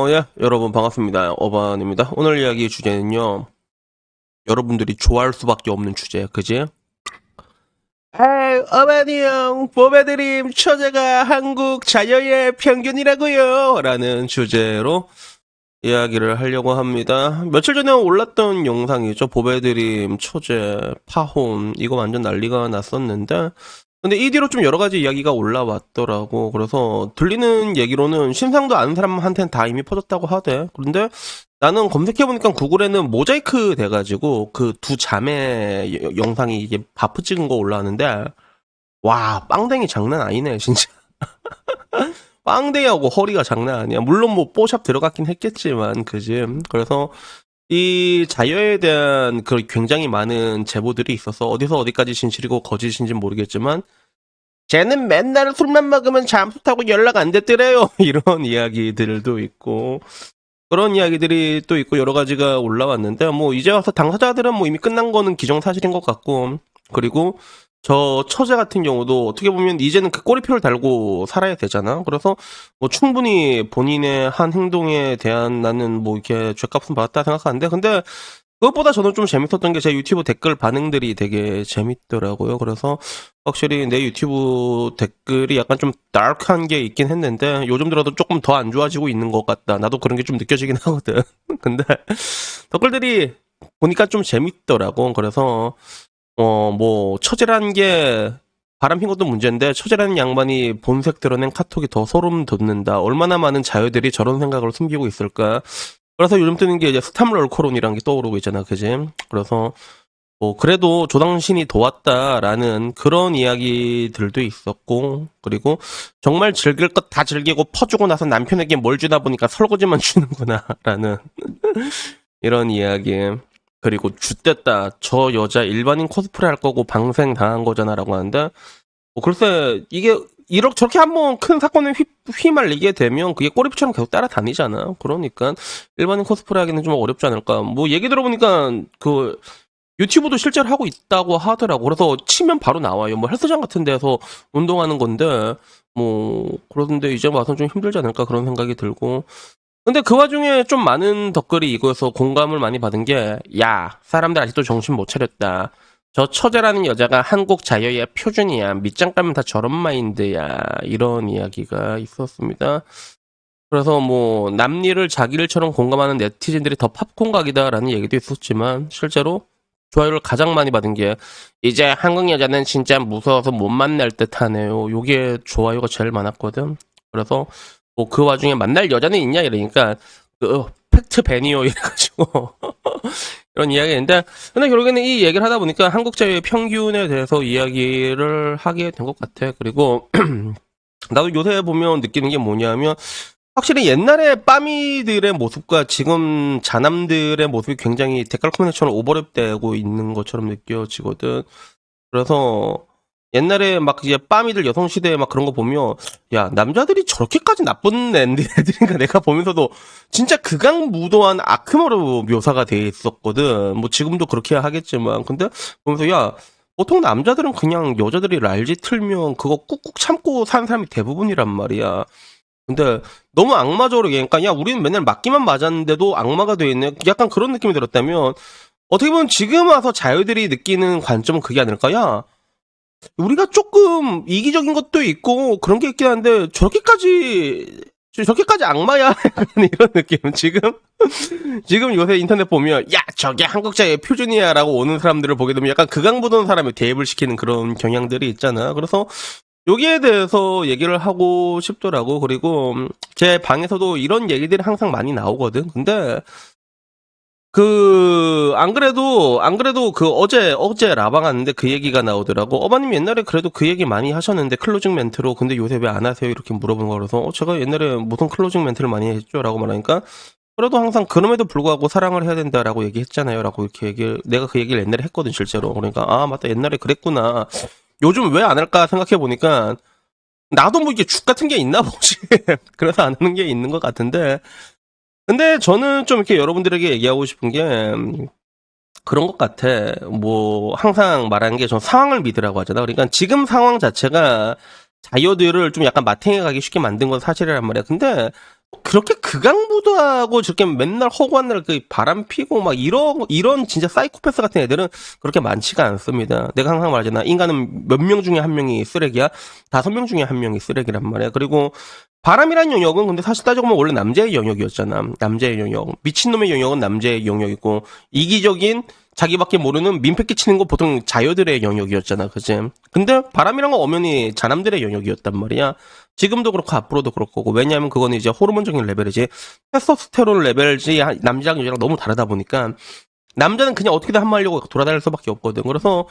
예, 여러분 반갑습니다. 어반입니다. 오늘 이야기 주제는요. 여러분들이 좋아할 수밖에 없는 주제, 그지? 어반이 형, 보배드림 처제가 한국 자녀의 평균이라고요. 라는 주제로 이야기를 하려고 합니다. 며칠 전에 올랐던 영상이죠. 보배드림 처제 파혼 이거 완전 난리가 났었는데 근데 이 뒤로 좀 여러 가지 이야기가 올라왔더라고. 그래서 들리는 얘기로는 신상도 아는 사람한테는 다 이미 퍼졌다고 하대. 그런데 나는 검색해보니까 구글에는 모자이크 돼가지고 그 두 자매 영상이 이게 바프 찍은 거 올라왔는데 와, 빵댕이 장난 아니네, 진짜. 빵댕이하고 허리가 장난 아니야. 물론 뭐 뽀샵 들어갔긴 했겠지만, 그지? 그래서 이 자녀에 대한 그 굉장히 많은 제보들이 있어서 어디서 어디까지 진실이고 거짓인지 모르겠지만 쟤는 맨날 술만 먹으면 잠수 타고 연락 안 됐더래요. 이런 이야기들도 있고 그런 이야기들이 또 있고 여러 가지가 올라왔는데 뭐 이제 와서 당사자들은 뭐 이미 끝난 거는 기정사실인 것 같고 그리고 저 처제 같은 경우도 어떻게 보면 이제는 그 꼬리표를 달고 살아야 되잖아. 그래서 뭐 충분히 본인의 한 행동에 대한 나는 뭐 이렇게 죗값은 받았다 생각하는데 근데 그것보다 저는 좀 재밌었던 게 제 유튜브 댓글 반응들이 되게 재밌더라고요. 그래서 확실히 내 유튜브 댓글이 약간 좀 다크한 게 있긴 했는데 요즘 들어도 조금 더 안 좋아지고 있는 것 같다. 나도 그런 게 좀 느껴지긴 하거든. 근데 댓글들이 보니까 좀 재밌더라고. 그래서 뭐 처제라는 게 바람핀 것도 문제인데 처제라는 양반이 본색 드러낸 카톡이 더 소름 돋는다. 얼마나 많은 자유들이 저런 생각을 숨기고 있을까. 그래서 요즘 뜨는 게 이제 스탑럴코론이라는 게 떠오르고 있잖아, 그지? 그래서 뭐 그래도 조당신이 도왔다라는 그런 이야기들도 있었고 그리고 정말 즐길 것 다 즐기고 퍼주고 나서 남편에게 뭘 주다 보니까 설거지만 주는구나라는 이런 이야기. 그리고 쯧됐다. 저 여자 일반인 코스프레 할 거고 방생 당한 거잖아라고 하는데 글쎄 이게 이렇게 저렇게 한번 큰 사건에 휘말리게 되면 그게 꼬리표처럼 계속 따라다니잖아. 그러니까 일반인 코스프레 하기는 좀 어렵지 않을까. 뭐 얘기 들어보니까 그 유튜브도 실제로 하고 있다고 하더라고. 그래서 치면 바로 나와요. 뭐 헬스장 같은 데서 운동하는 건데 뭐 그런데 이제 와서 좀 힘들지 않을까 그런 생각이 들고. 근데 그 와중에 좀 많은 댓글이 이거에서 공감을 많이 받은 게, 야, 사람들 아직도 정신 못 차렸다. 저 처제라는 여자가 한국 자유의 표준이야. 밑장 까면 다 저런 마인드야. 이런 이야기가 있었습니다. 그래서 뭐, 남일을 자기일처럼 공감하는 네티즌들이 더 팝콘각이다라는 얘기도 있었지만, 실제로 좋아요를 가장 많이 받은 게, 이제 한국 여자는 진짜 무서워서 못 만날 듯 하네요. 요게 좋아요가 제일 많았거든. 그래서, 뭐 그 와중에 만날 여자는 있냐 이러니까 그 팩트 배니어 이래가지고 이런 이야기인데 근데 결국에는 이 얘기를 하다 보니까 한국자의 평균에 대해서 이야기를 하게 된 것 같아. 그리고 나도 요새 보면 느끼는 게 뭐냐면 확실히 옛날에 빠미들의 모습과 지금 자남들의 모습이 굉장히 댓글 코멘트처럼 오버랩되고 있는 것처럼 느껴지거든. 그래서 옛날에 막 이제 빠미들 여성시대에 막 그런 거 보면 야 남자들이 저렇게까지 나쁜 애들인가 내가 보면서도 진짜 극악무도한 아크머로 묘사가 돼 있었거든. 뭐 지금도 그렇게 하겠지만 근데 보면서 야 보통 남자들은 그냥 여자들이 랄지 틀면 그거 꾹꾹 참고 사는 사람이 대부분이란 말이야. 근데 너무 악마적으로 얘기하니까 야 우리는 맨날 맞기만 맞았는데도 악마가 돼 있네. 약간 그런 느낌이 들었다면 어떻게 보면 지금 와서 자유들이 느끼는 관점은 그게 아닐까? 야 우리가 조금 이기적인 것도 있고 그런 게 있긴 한데 저렇게까지 악마야 약간 이런 느낌. 지금 요새 인터넷 보면 야 저게 한국자의 표준이야라고 오는 사람들을 보게 되면 약간 극악무도한 사람이 대입을 시키는 그런 경향들이 있잖아. 그래서 여기에 대해서 얘기를 하고 싶더라고. 그리고 제 방에서도 이런 얘기들이 항상 많이 나오거든. 근데 안 그래도 어제 라방 왔는데 그 얘기가 나오더라고. 어머님 옛날에 그래도 그 얘기 많이 하셨는데, 클로징 멘트로. 근데 요새 왜 안 하세요? 이렇게 물어보는 거라서, 제가 옛날에 무슨 클로징 멘트를 많이 했죠? 라고 말하니까, 그래도 항상 그럼에도 불구하고 사랑을 해야 된다라고 얘기했잖아요. 라고 이렇게 내가 그 얘기를 옛날에 했거든, 실제로. 그러니까, 아, 맞다. 옛날에 그랬구나. 요즘 왜 안 할까 생각해보니까, 나도 뭐 이게 죽 같은 게 있나 보지. 그래서 안 하는 게 있는 것 같은데, 근데 저는 좀 이렇게 여러분들에게 얘기하고 싶은 게 그런 것 같아. 뭐 항상 말하는 게 전 상황을 믿으라고 하잖아. 그러니까 지금 상황 자체가 자녀들을 좀 약간 마탱이 가기 쉽게 만든 건 사실이란 말이야. 근데 그렇게 극악무도하고 저렇게 맨날 허구한 날 그 바람 피고 막 이런 진짜 사이코패스 같은 애들은 그렇게 많지가 않습니다. 내가 항상 말하잖아. 인간은 몇 명 중에 한 명이 쓰레기야? 5명 중에 한 명이 쓰레기란 말이야. 그리고 바람이란 영역은 근데 사실 따지고 보면 원래 남자의 영역이었잖아. 남자의 영역. 미친놈의 영역은 남자의 영역이고, 이기적인 자기밖에 모르는 민폐 끼치는 거 보통 자여들의 영역이었잖아. 그치? 근데 바람이란 건 엄연히 자남들의 영역이었단 말이야. 지금도 그렇고 앞으로도 그럴 거고. 왜냐하면 그거는 이제 호르몬적인 레벨이지, 테스토스테론 레벨이 남자랑 여자랑 너무 다르다 보니까 남자는 그냥 어떻게든 한 번 하려고 돌아다닐 수밖에 없거든. 그래서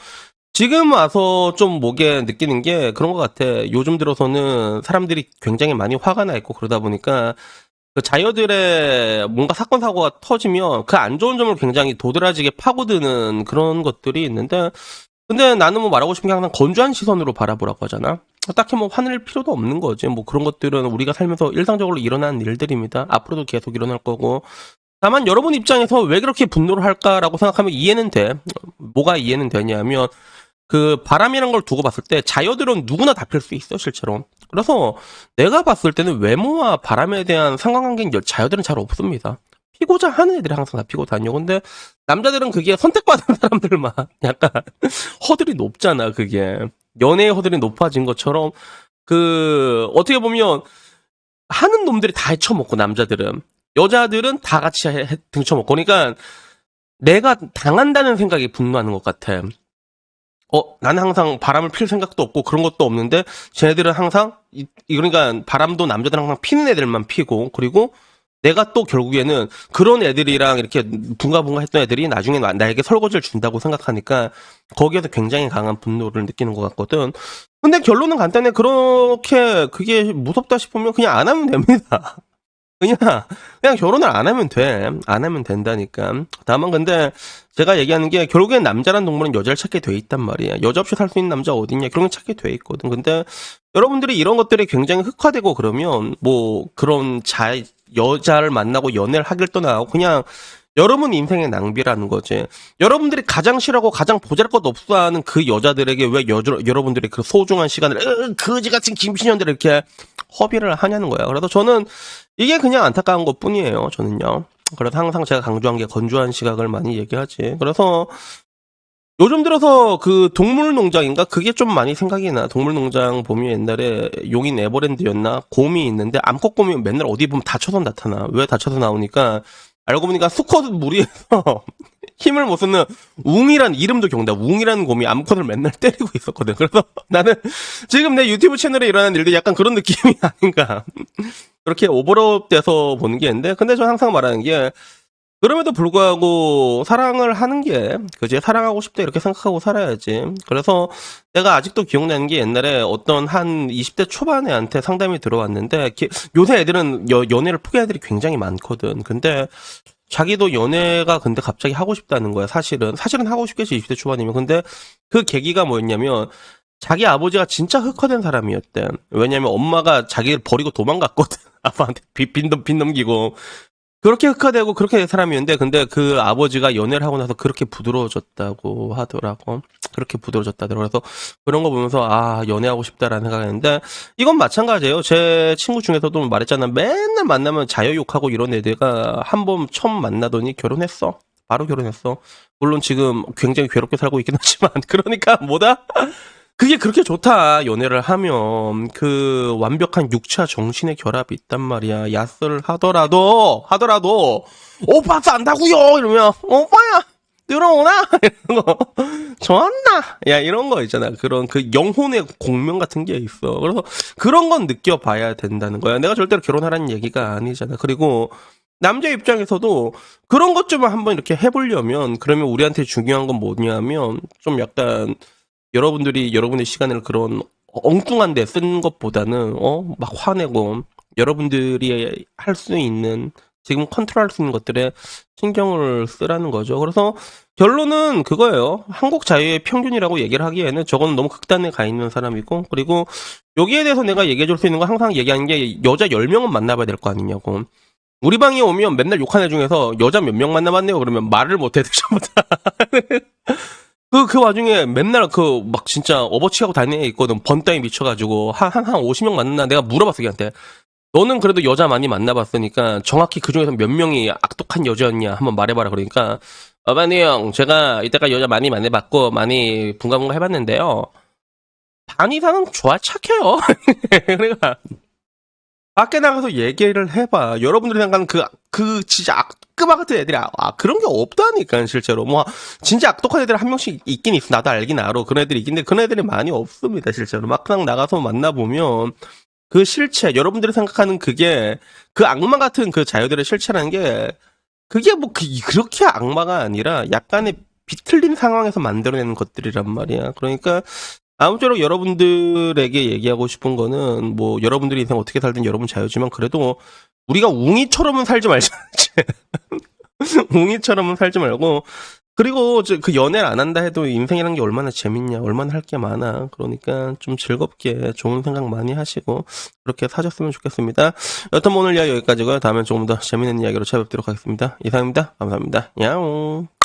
지금 와서 좀 목에 느끼는 게 그런 것 같아. 요즘 들어서는 사람들이 굉장히 많이 화가 나 있고 그러다 보니까 그 자녀들의 뭔가 사건 사고가 터지면 그 안 좋은 점을 굉장히 도드라지게 파고드는 그런 것들이 있는데, 근데 나는 뭐 말하고 싶은 게 항상 건조한 시선으로 바라보라고 하잖아. 딱히 뭐 화낼 필요도 없는 거지. 뭐 그런 것들은 우리가 살면서 일상적으로 일어나는 일들입니다. 앞으로도 계속 일어날 거고. 다만 여러분 입장에서 왜 그렇게 분노를 할까라고 생각하면 이해는 돼. 뭐가 이해는 되냐면, 그 바람이라는 걸 두고 봤을 때 자여들은 누구나 다 필 수 있어 실제로. 그래서 내가 봤을 때는 외모와 바람에 대한 상관관계는 자여들은 잘 없습니다. 피고자 하는 애들이 항상 다 피고 다녀. 근데 남자들은 그게 선택받은 사람들만 약간 허들이 높잖아. 그게 연애의 허들이 높아진 것처럼, 그 어떻게 보면 하는 놈들이 다 헤쳐먹고, 남자들은, 여자들은 다 같이 등쳐먹고. 그러니까 내가 당한다는 생각이 분노하는 것 같아. 나는 항상 바람을 필 생각도 없고 그런 것도 없는데 쟤네들은 항상 그러니까 바람도 남자들은 항상 피는 애들만 피고, 그리고 내가 또 결국에는 그런 애들이랑 이렇게 붕가붕가 했던 애들이 나중에 나에게 설거지를 준다고 생각하니까 거기에서 굉장히 강한 분노를 느끼는 것 같거든. 근데 결론은 간단해. 그렇게 그게 무섭다 싶으면 그냥 안 하면 됩니다. 그냥 결혼을 안 하면 돼. 안 하면 된다니까. 다만 근데 제가 얘기하는 게 결국엔 남자란 동물은 여자를 찾게 돼 있단 말이야. 여자 없이 살 수 있는 남자 어딨냐. 그런 게 찾게 돼 있거든. 근데 여러분들이 이런 것들이 굉장히 흑화되고 그러면 뭐 그런 여자를 만나고 연애를 하길 떠나고 그냥 여러분 인생의 낭비라는 거지. 여러분들이 가장 싫어하고 가장 보잘것 없어 하는 그 여자들에게 왜 여러분들이 그 소중한 시간을 거지같은 김신현들 이렇게 허비를 하냐는 거야. 그래서 저는 이게 그냥 안타까운 것 뿐이에요. 저는요. 그래서 항상 제가 강조한 게 건조한 시각을 많이 얘기하지. 그래서 요즘 들어서 그 동물농장인가? 그게 좀 많이 생각이 나. 동물농장 보면 옛날에 용인 에버랜드였나? 곰이 있는데 암컷곰이 맨날 어디 보면 다쳐서 나타나. 왜 다쳐서 나오니까 알고 보니까 수컷 무리해서 힘을 못 쓰는 웅이란 이름도 경다. 웅이라는 곰이 암컷을 맨날 때리고 있었거든. 그래서 나는 지금 내 유튜브 채널에 일어나는 일들이 약간 그런 느낌이 아닌가. 그렇게 오버랩 돼서 보는 게 있는데, 근데 저 항상 말하는 게 그럼에도 불구하고 사랑을 하는 게 그지, 사랑하고 싶다 이렇게 생각하고 살아야지. 그래서 내가 아직도 기억나는 게 옛날에 어떤 한 20대 초반 애한테 상담이 들어왔는데, 요새 애들은 연애를 포기한 애들이 굉장히 많거든. 근데 자기도 연애가 근데 갑자기 하고 싶다는 거야. 사실은 하고 싶겠지 20대 초반이면. 근데 그 계기가 뭐였냐면 자기 아버지가 진짜 흑화된 사람이었대. 왜냐면 엄마가 자기를 버리고 도망갔거든. 아빠한테 빚 넘기고. 그렇게 흑화되고 그렇게 된 사람이었는데, 근데 그 아버지가 연애를 하고 나서 그렇게 부드러워졌다고 하더라고. 그렇게 부드러워졌다더라고. 그래서 그런 거 보면서 연애하고 싶다라는 생각했는데, 이건 마찬가지예요. 제 친구 중에서도 말했잖아. 맨날 만나면 자여욕하고 이런 애들가 한 번 처음 만나더니 결혼했어. 바로 결혼했어. 물론 지금 굉장히 괴롭게 살고 있긴 하지만 그러니까 뭐다? 그게 그렇게 좋다. 연애를 하면 그 완벽한 육체와 정신의 결합이 있단 말이야. 야스를 하더라도 오빠 싼다고요 이러면 오빠야 들어오나 이런 거 좋았나 야 이런 거 있잖아. 그런 그 영혼의 공명 같은 게 있어. 그래서 그런 건 느껴봐야 된다는 거야. 내가 절대로 결혼하라는 얘기가 아니잖아. 그리고 남자 입장에서도 그런 것 좀 한번 이렇게 해보려면, 그러면 우리한테 중요한 건 뭐냐면 좀 약간 여러분들이 여러분의 시간을 그런 엉뚱한 데 쓴 것보다는 막 화내고 여러분들이 할 수 있는, 지금 컨트롤할 수 있는 것들에 신경을 쓰라는 거죠. 그래서 결론은 그거예요. 한국 자유의 평균이라고 얘기를 하기에는 저거는 너무 극단에 가 있는 사람이고, 그리고 여기에 대해서 내가 얘기해 줄 수 있는 거 항상 얘기하는 게 여자 10명은 만나봐야 될 거 아니냐고. 우리 방에 오면 맨날 욕한 애 중에서 여자 몇 명 만나봤네요. 그러면 말을 못해. 전부 다. 그 와중에 맨날 막 진짜 업어치하고 다니는 애 있거든. 번 따위 미쳐가지고. 한 50명 만났나? 내가 물어봤어, 걔한테. 너는 그래도 여자 많이 만나봤으니까 정확히 그 중에서 몇 명이 악독한 여자였냐 한번 말해봐라. 그러니까 어반이 형 제가 이때까지 여자 많이 만나봤고 많이 분가분가 해봤는데요. 반 이상은 좋아 착해요. 그러니까 밖에 나가서 얘기를 해봐. 여러분들이 생각하는 그 진짜 악마 같은 애들이 그런 게 없다니까 실제로. 뭐 진짜 악독한 애들 한 명씩 있긴 있어. 나도 알긴 알아. 그런 애들이 있긴데 그런 애들이 많이 없습니다 실제로. 막상 나가서 만나보면 그 실체, 여러분들이 생각하는 그게 그 악마 같은 그 자유들의 실체라는 게 그게 뭐 그렇게 악마가 아니라 약간의 비틀린 상황에서 만들어내는 것들이란 말이야. 그러니까 아무쪼록 여러분들에게 얘기하고 싶은 거는 뭐 여러분들이 인생 어떻게 살든 여러분 자유지만 그래도 우리가 웅이처럼은 살지 말자. 웅이처럼은 살지 말고 그리고 그 연애를 안 한다 해도 인생이란 게 얼마나 재밌냐, 얼마나 할 게 많아. 그러니까 좀 즐겁게 좋은 생각 많이 하시고 그렇게 사셨으면 좋겠습니다. 여튼 오늘 이야기 여기까지고요. 다음엔 조금 더 재밌는 이야기로 찾아뵙도록 하겠습니다. 이상입니다. 감사합니다. 야옹.